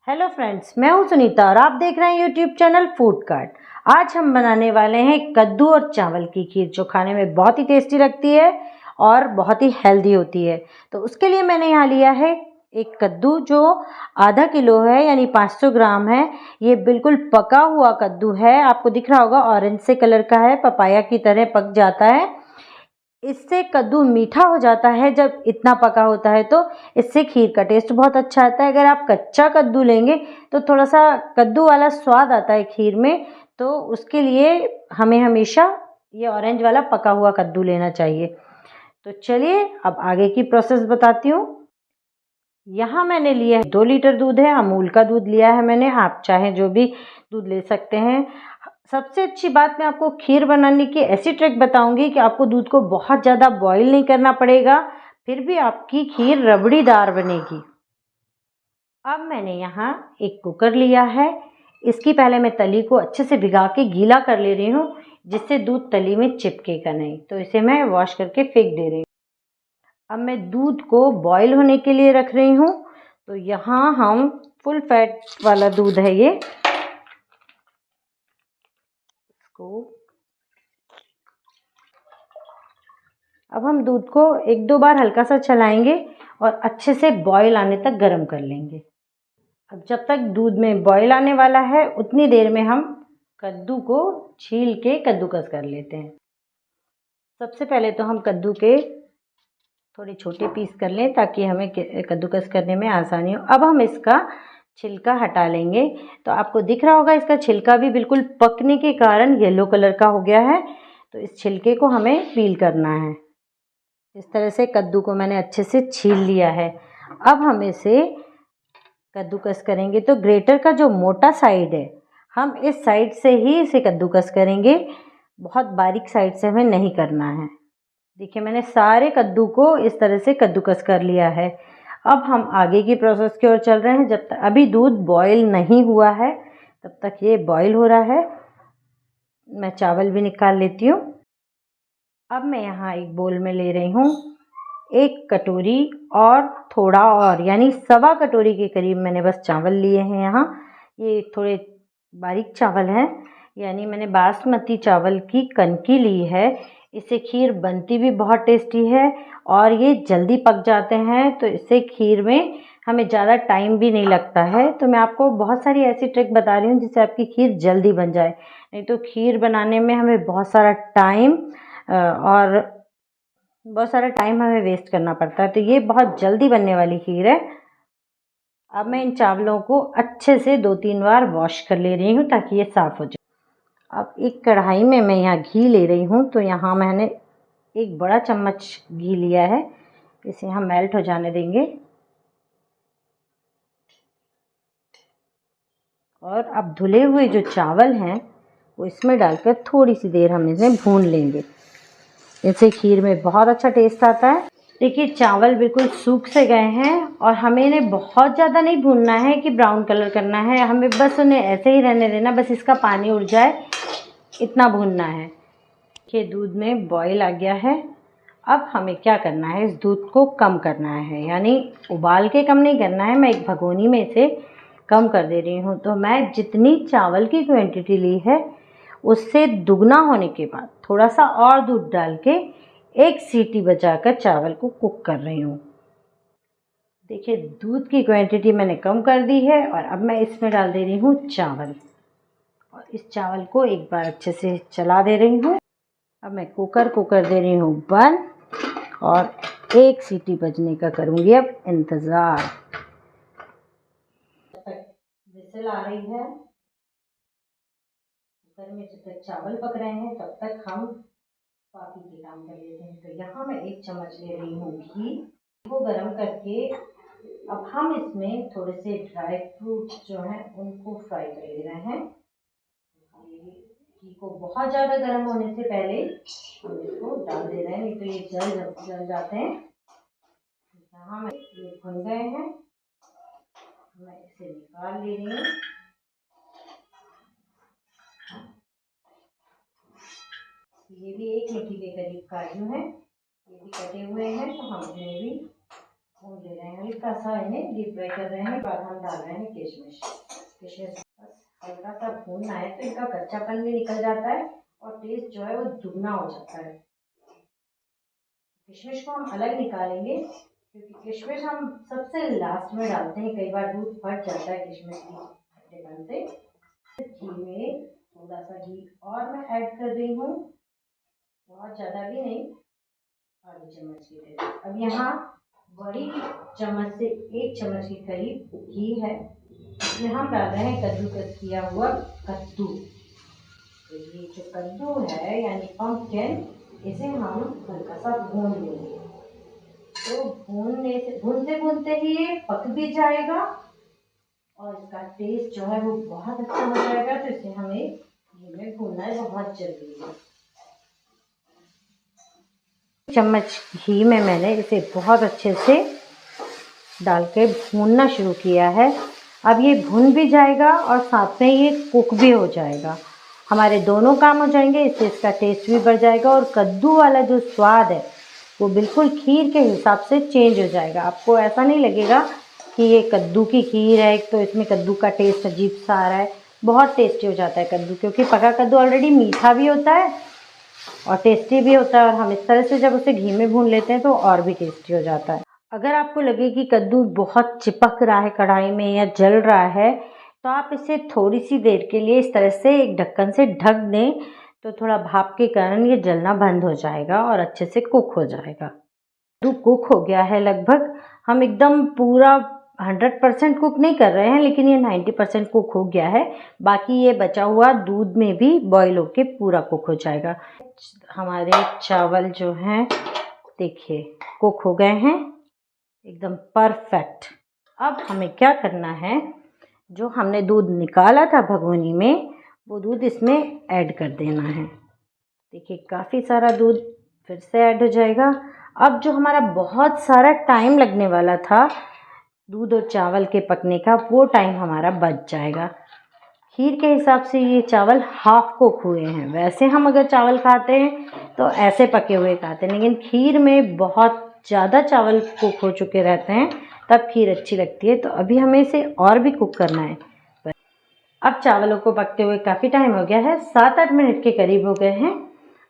Hello friends, मैं हूं सुनीता और आप देख रहे हैं यूट्यूब चैनल फूड कार्ट। आज हम बनाने वाले हैं कद्दू और चावल की खीर, जो खाने में बहुत ही टेस्टी लगती है और बहुत ही हेल्दी होती है। तो उसके लिए मैंने यहाँ लिया है एक कद्दू, जो आधा किलो है, यानी 500 ग्राम है। ये बिल्कुल पका हुआ कद्दू है, आपको दिख रहा होगा ऑरेंज से कलर का है, पपाया की तरह पक जाता है। इससे कद्दू मीठा हो जाता है जब इतना पका होता है, तो इससे खीर का टेस्ट बहुत अच्छा आता है। अगर आप कच्चा कद्दू लेंगे तो थोड़ा सा कद्दू वाला स्वाद आता है खीर में, तो उसके लिए हमें हमेशा ये ऑरेंज वाला पका हुआ कद्दू लेना चाहिए। तो चलिए अब आगे की प्रोसेस बताती हूँ। यहाँ मैंने लिया है 2 लीटर दूध है, अमूल का दूध लिया है मैंने, आप चाहें जो भी दूध ले सकते हैं। सबसे अच्छी बात, मैं आपको खीर बनाने की ऐसी ट्रिक बताऊंगी कि आपको दूध को बहुत ज़्यादा बॉईल नहीं करना पड़ेगा, फिर भी आपकी खीर रबड़ीदार बनेगी। अब मैंने यहाँ एक कुकर लिया है, इसकी पहले मैं तली को अच्छे से भिगा के गीला कर ले रही हूँ, जिससे दूध तली में चिपकेगा नहीं। तो इसे मैं वॉश करके फेंक दे रही हूँ। अब मैं दूध को बॉईल होने के लिए रख रही हूँ। तो यहाँ हम फुल फैट वाला दूध है ये, इसको अब हम दूध को 1-2 बार हल्का सा चलाएंगे और अच्छे से बॉईल आने तक गर्म कर लेंगे। अब जब तक दूध में बॉईल आने वाला है, उतनी देर में हम कद्दू को छील के कद्दूकस कर लेते हैं। सबसे पहले तो हम कद्दू के थोड़े छोटे पीस कर लें, ताकि हमें कद्दूकस करने में आसानी हो। अब हम इसका छिलका हटा लेंगे। तो आपको दिख रहा होगा, इसका छिलका भी बिल्कुल पकने के कारण येलो कलर का हो गया है। तो इस छिलके को हमें पील करना है। इस तरह से कद्दू को मैंने अच्छे से छील लिया है। अब हम इसे कद्दूकस करेंगे, तो ग्रेटर का जो मोटा साइड है, हम इस साइड से ही इसे कद्दूकस करेंगे, बहुत बारीक साइड से हमें नहीं करना है। देखिए, मैंने सारे कद्दू को इस तरह से कद्दूकस कर लिया है। अब हम आगे की प्रोसेस की ओर चल रहे हैं। जब तक अभी दूध बॉईल नहीं हुआ है, तब तक ये बॉईल हो रहा है। मैं चावल भी निकाल लेती हूँ। अब मैं यहाँ एक बोल में ले रही हूँ 1 कटोरी और थोड़ा और, यानी 1.25 कटोरी के करीब मैंने बस चावल लिए हैं। यहाँ ये थोड़े बारीक चावल हैं, यानी मैंने बासमती चावल की कनकी ली है। इससे खीर बनती भी बहुत टेस्टी है और ये जल्दी पक जाते हैं, तो इससे खीर में हमें ज़्यादा टाइम भी नहीं लगता है। तो मैं आपको बहुत सारी ऐसी ट्रिक बता रही हूँ जिससे आपकी खीर जल्दी बन जाए। नहीं तो खीर बनाने में हमें बहुत सारा टाइम हमें वेस्ट करना पड़ता है। तो ये बहुत जल्दी बनने वाली खीर है। अब मैं इन चावलों को अच्छे से 2-3 बार वॉश कर ले रही हूँ, ताकि ये साफ़ हो जाए। अब एक कढ़ाई में मैं यहाँ घी ले रही हूँ। तो यहाँ मैंने 1 बड़ा चम्मच घी लिया है, इसे हम मेल्ट हो जाने देंगे। और अब धुले हुए जो चावल हैं, वो इसमें डालकर थोड़ी सी देर हम इसे भून लेंगे। इससे खीर में बहुत अच्छा टेस्ट आता है। देखिए, चावल बिल्कुल सूख से गए हैं और हमें इन्हें बहुत ज़्यादा नहीं भूनना है कि ब्राउन कलर करना है, हमें बस उन्हें ऐसे ही रहने देना, बस इसका पानी उड़ जाए, इतना भूनना है। देखिए, दूध में बॉईल आ गया है। अब हमें क्या करना है, इस दूध को कम करना है, यानी उबाल के कम नहीं करना है। मैं एक भगोनी में इसे कम कर दे रही हूँ। तो मैं जितनी चावल की क्वांटिटी ली है, उससे दुगना होने के बाद थोड़ा सा और दूध डाल के 1 सीटी बजाकर चावल को कुक कर रही हूँ। देखिए, दूध की क्वांटिटी मैंने कम कर दी है और अब मैं इसमें डाल दे रही हूँ चावल, और इस चावल को एक बार अच्छे से चला दे रही हूँ। अब मैं कुकर को कर दे रही हूँ बंद और 1 सीटी बजने का करूँगी अब इंतज़ार। जब तक विसल आ रही है, कुकर में जब तक चावल पक रहे हैं, तब तक हम बाकी के काम कर लेते हैं। तो यहाँ मैं 1 चम्मच ले रही हूँ घी को गरम करके। अब हम इसमें थोड़े से ड्राई फ्रूट्स जो हैं, उनको फ्राई कर ले रहे हैं। घी को बहुत ज़्यादा गर्म होने से पहले हम इसको डाल दे रहे हैं, नहीं तो ये जल जाते हैं। यहाँ मैं ये भुन गए हैं, मैं इसे निकाल ले रही हूँ। ये भी 1 मुट्ठी के करीब काजू हैं, ये भी कटे हुए हैं, तो हम इन्हें भी भून ले रहे हैं, हल्का सा इन्हें डीप फ्राई कर रहे हैं। बाद हम डाल रहे हैं किशमिश। बस हल्का सा भूनना है तो इनका कच्चापन भी निकल जाता है और टेस्ट जो है वो दुगना हो जाता है। किशमिश को हम अलग निकालेंगे क्योंकि किशमिश हम सबसे लास्ट में डालते हैं। कई बार दूध फट जाता है किशमिश की खट्टेपन से। घी में थोड़ा सा घी और मैं ऐड कर रही हूँ, बहुत ज़्यादा भी नहीं, आधी चम्मच की तरह। अब यहाँ बड़ी चम्मच से 1 चम्मच के करीब घी है। इसमें हम डाल रहे हैं कद्दूकस किया हुआ कद्दू। तो ये जो कद्दू है यानी पम्पकिन, इसे हम हल्का सा भून लेंगे। तो भूनते भूनते ही ये पक भी जाएगा और इसका टेस्ट जो है वो बहुत अच्छा हो जाएगा। तो इसे हमें घी में भूनना है, बहुत जल्दी है। चम्मच घी में मैंने इसे बहुत अच्छे से डाल के भूनना शुरू किया है। अब ये भुन भी जाएगा और साथ में ये कुक भी हो जाएगा। हमारे दोनों काम हो जाएंगे, इससे इसका टेस्ट भी बढ़ जाएगा और कद्दू वाला जो स्वाद है वो बिल्कुल खीर के हिसाब से चेंज हो जाएगा। आपको ऐसा नहीं लगेगा कि ये कद्दू की खीर है तो इसमें कद्दू का टेस्ट अजीब सा आ रहा है। बहुत टेस्टी हो जाता है कद्दू, क्योंकि पका कद्दू ऑलरेडी मीठा भी होता है और टेस्टी भी होता है। और हम इस तरह से जब उसे घी में भून लेते हैं तो और भी टेस्टी हो जाता है। अगर आपको लगे कि कद्दू बहुत चिपक रहा है कढ़ाई में या जल रहा है, तो आप इसे थोड़ी सी देर के लिए इस तरह से एक ढक्कन से ढक दें, तो थोड़ा भाप के कारण ये जलना बंद हो जाएगा और अच्छे से कुक हो जाएगा। कद्दू कुक हो गया है लगभग। हम एकदम पूरा 100% कुक नहीं कर रहे हैं, लेकिन ये 90% कुक हो गया है। बाकी ये बचा हुआ दूध में भी बॉईल होके पूरा कुक हो जाएगा। हमारे चावल जो हैं देखिए कुक हो गए हैं एकदम परफेक्ट। अब हमें क्या करना है, जो हमने दूध निकाला था भगोनी में, वो दूध इसमें ऐड कर देना है। देखिए काफ़ी सारा दूध फिर से ऐड हो जाएगा। अब जो हमारा बहुत सारा टाइम लगने वाला था दूध और चावल के पकने का, वो टाइम हमारा बच जाएगा। खीर के हिसाब से ये चावल हाफ कुक हुए हैं। वैसे हम अगर चावल खाते हैं तो ऐसे पके हुए खाते हैं, लेकिन खीर में बहुत ज़्यादा चावल कुक हो चुके रहते हैं, तब खीर अच्छी लगती है। तो अभी हमें इसे और भी कुक करना है। अब चावलों को पकते हुए काफ़ी टाइम हो गया है, 7-8 मिनट के करीब हो गए हैं।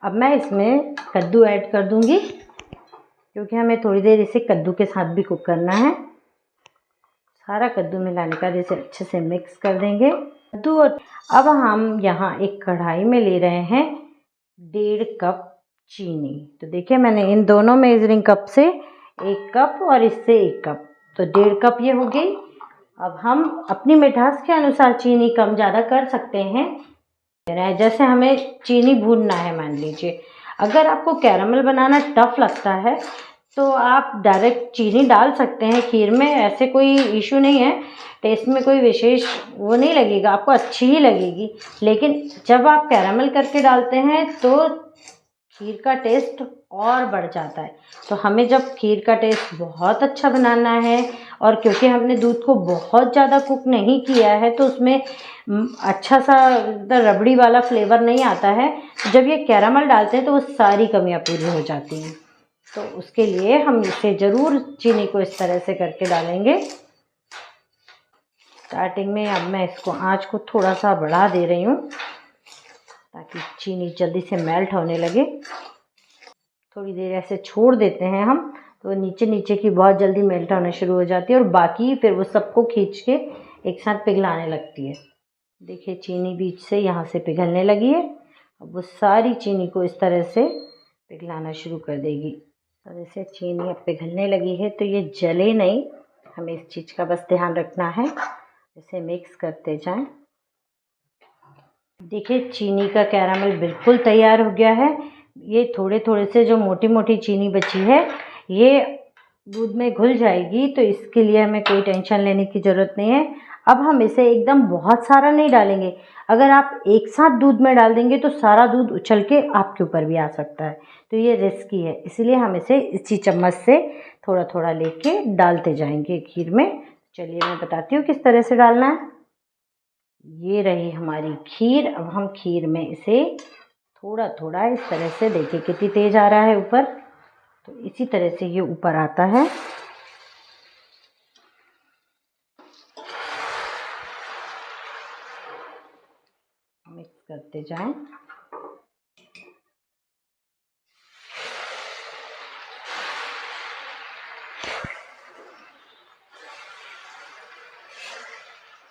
अब मैं इसमें कद्दू ऐड कर दूंगी, क्योंकि हमें थोड़ी देर इसे कद्दू के साथ भी कुक करना है। सारा कद्दू मिलाने का इसे अच्छे से मिक्स कर देंगे कद्दू। अब हम यहाँ एक कढ़ाई में ले रहे हैं 1.5 कप चीनी। तो देखिए मैंने इन दोनों मेजरिंग कप से 1 कप और इससे 1 कप, तो 1.5 कप ये हो गई। अब हम अपनी मिठास के अनुसार चीनी कम ज़्यादा कर सकते हैं। जैसे हमें चीनी भूनना है, मान लीजिए अगर आपको कैरामल बनाना टफ लगता है तो आप डायरेक्ट चीनी डाल सकते हैं खीर में, ऐसे कोई इशू नहीं है। टेस्ट में कोई विशेष वो नहीं लगेगा, आपको अच्छी ही लगेगी। लेकिन जब आप कैरामल करके डालते हैं तो खीर का टेस्ट और बढ़ जाता है। तो हमें जब खीर का टेस्ट बहुत अच्छा बनाना है, और क्योंकि हमने दूध को बहुत ज़्यादा कुक नहीं किया है तो उसमें अच्छा सा रबड़ी वाला फ्लेवर नहीं आता है। जब ये कैरामल डालते हैं तो वो सारी कमियां पूरी हो जाती हैं। तो उसके लिए हम इसे ज़रूर चीनी को इस तरह से करके डालेंगे स्टार्टिंग में। अब मैं इसको आँच को थोड़ा सा बढ़ा दे रही हूँ ताकि चीनी जल्दी से मेल्ट होने लगे। थोड़ी देर ऐसे छोड़ देते हैं हम, तो नीचे नीचे की बहुत जल्दी मेल्ट होना शुरू हो जाती है और बाकी फिर वो सबको खींच के एक साथ पिघलाने लगती है। देखिए चीनी बीच से यहाँ से पिघलने लगी है। अब वो सारी चीनी को इस तरह से पिघलाना शुरू कर देगी। तो जैसे चीनी अब पिघलने लगी है तो ये जले नहीं, हमें इस चीज़ का बस ध्यान रखना है। इसे मिक्स करते जाएं। देखिए चीनी का कैरामल बिल्कुल तैयार हो गया है। ये थोड़े थोड़े से जो मोटी मोटी चीनी बची है ये दूध में घुल जाएगी, तो इसके लिए हमें कोई टेंशन लेने की ज़रूरत नहीं है। अब हम इसे एकदम बहुत सारा नहीं डालेंगे। अगर आप एक साथ दूध में डाल देंगे तो सारा दूध उछल के आपके ऊपर भी आ सकता है, तो ये रिस्की है। इसलिए हम इसे इसी चम्मच से थोड़ा थोड़ा लेके डालते जाएंगे खीर में। चलिए मैं बताती हूँ किस तरह से डालना है। ये रही हमारी खीर। अब हम खीर में इसे थोड़ा थोड़ा इस तरह से, देखिए कितनी तेज़ आ रहा है ऊपर, तो इसी तरह से ये ऊपर आता है। करते जाएं।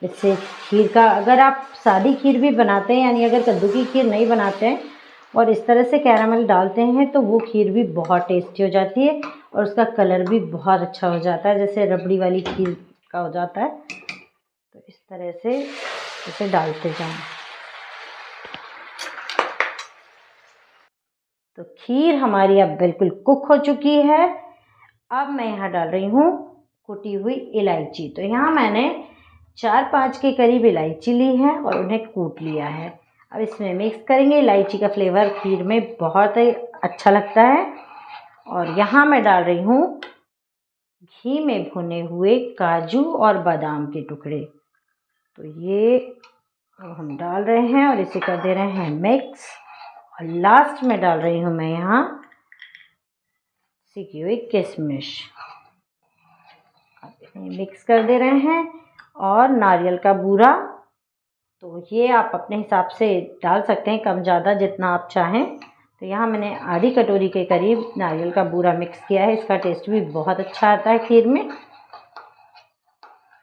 इससे खीर का, अगर आप सादी खीर भी बनाते हैं, यानी अगर कद्दू की खीर नहीं बनाते हैं और इस तरह से कैरामल डालते हैं, तो वो खीर भी बहुत टेस्टी हो जाती है और उसका कलर भी बहुत अच्छा हो जाता है, जैसे रबड़ी वाली खीर का हो जाता है। तो इस तरह से इसे डालते जाएं। तो खीर हमारी अब बिल्कुल कुक हो चुकी है। अब मैं यहाँ डाल रही हूँ कुटी हुई इलायची। तो यहाँ मैंने 4-5 के करीब इलायची ली है और उन्हें कूट लिया है। अब इसमें मिक्स करेंगे। इलायची का फ्लेवर खीर में बहुत ही अच्छा लगता है। और यहाँ मैं डाल रही हूँ घी में भुने हुए काजू और बादाम के टुकड़े। तो ये हम डाल रहे हैं और इसे कर दे रहे हैं मिक्स। और लास्ट में डाल रही हूँ मैं यहाँ सीखी हुई किशमिश। मिक्स कर दे रहे हैं। और नारियल का बूरा, तो ये आप अपने हिसाब से डाल सकते हैं, कम ज़्यादा जितना आप चाहें। तो यहाँ मैंने आधी कटोरी के करीब नारियल का बूरा मिक्स किया है। इसका टेस्ट भी बहुत अच्छा आता है खीर में।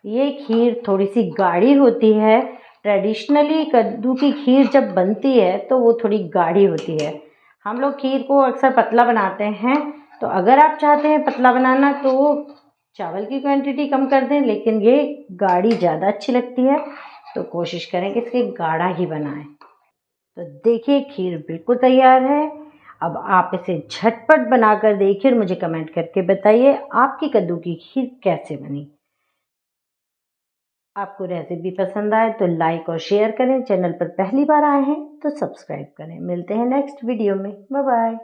ये खीर थोड़ी सी गाढ़ी होती है। ट्रेडिशनली कद्दू की खीर जब बनती है तो वो थोड़ी गाढ़ी होती है। हम लोग खीर को अक्सर पतला बनाते हैं। तो अगर आप चाहते हैं पतला बनाना तो चावल की क्वांटिटी कम कर दें, लेकिन ये गाढ़ी ज़्यादा अच्छी लगती है, तो कोशिश करें कि इसके गाढ़ा ही बनाएं। तो देखिए खीर बिल्कुल तैयार है। अब आप इसे झटपट बनाकर देखिए और मुझे कमेंट करके बताइए आपकी कद्दू की खीर कैसे बनी। आपको रेसिपी पसंद आए तो लाइक और शेयर करें। चैनल पर पहली बार आए हैं तो सब्सक्राइब करें। मिलते हैं नेक्स्ट वीडियो में। Bye bye.